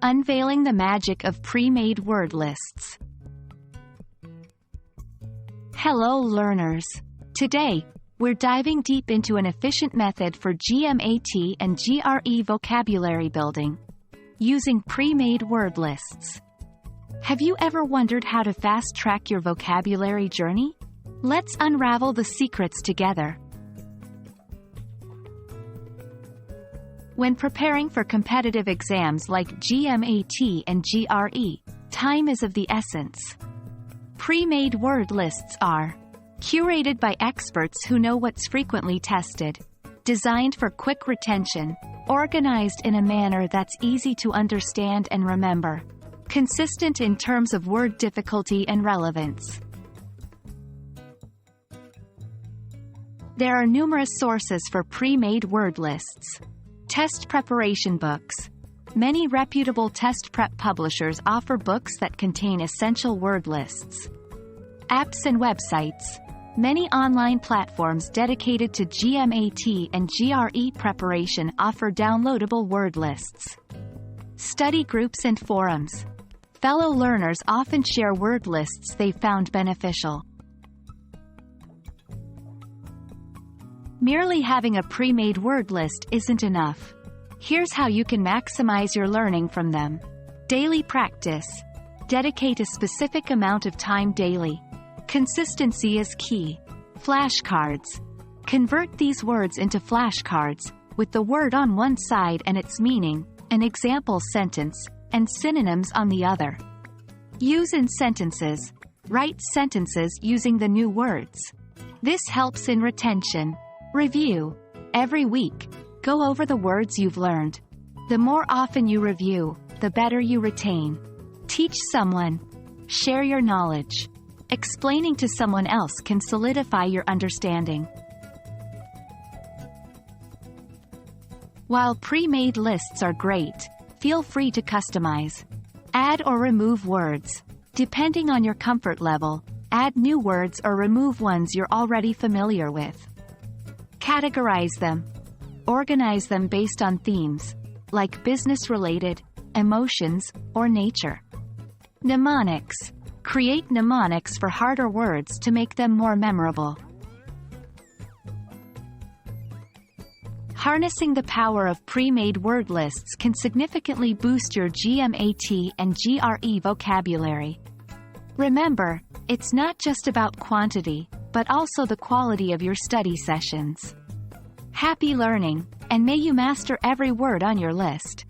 Unveiling the magic of pre-made word lists. Hello learners! Today, we're diving deep into an efficient method for GMAT and GRE vocabulary building, using pre-made word lists. Have you ever wondered how to fast-track your vocabulary journey? Let's unravel the secrets together. When preparing for competitive exams like GMAT and GRE, time is of the essence. Pre-made word lists are curated by experts who know what's frequently tested, designed for quick retention, organized in a manner that's easy to understand and remember, consistent in terms of word difficulty and relevance. There are numerous sources for pre-made word lists. Test preparation books. Many reputable test prep publishers offer books that contain essential word lists. Apps and websites. Many online platforms dedicated to GMAT and GRE preparation offer downloadable word lists. Study groups and forums. Fellow learners often share word lists they found beneficial. Merely having a pre-made word list isn't enough. Here's how you can maximize your learning from them. Daily practice. Dedicate a specific amount of time daily. Consistency is key. Flashcards. Convert these words into flashcards, with the word on one side and its meaning, an example sentence, and synonyms on the other. Use in sentences. Write sentences using the new words. This helps in retention. Review. Every week, go over the words you've learned. The more often you review, the better you retain. Teach someone. Share your knowledge. Explaining to someone else can solidify your understanding. While pre-made lists are great, feel free to customize. Add or remove words. Depending on your comfort level, add new words or remove ones you're already familiar with. Categorize them. Organize them based on themes, like business-related, emotions, or nature. Mnemonics. Create mnemonics for harder words to make them more memorable. Harnessing the power of pre-made word lists can significantly boost your GMAT and GRE vocabulary. Remember, it's not just about quantity, but also the quality of your study sessions. Happy learning, and may you master every word on your list.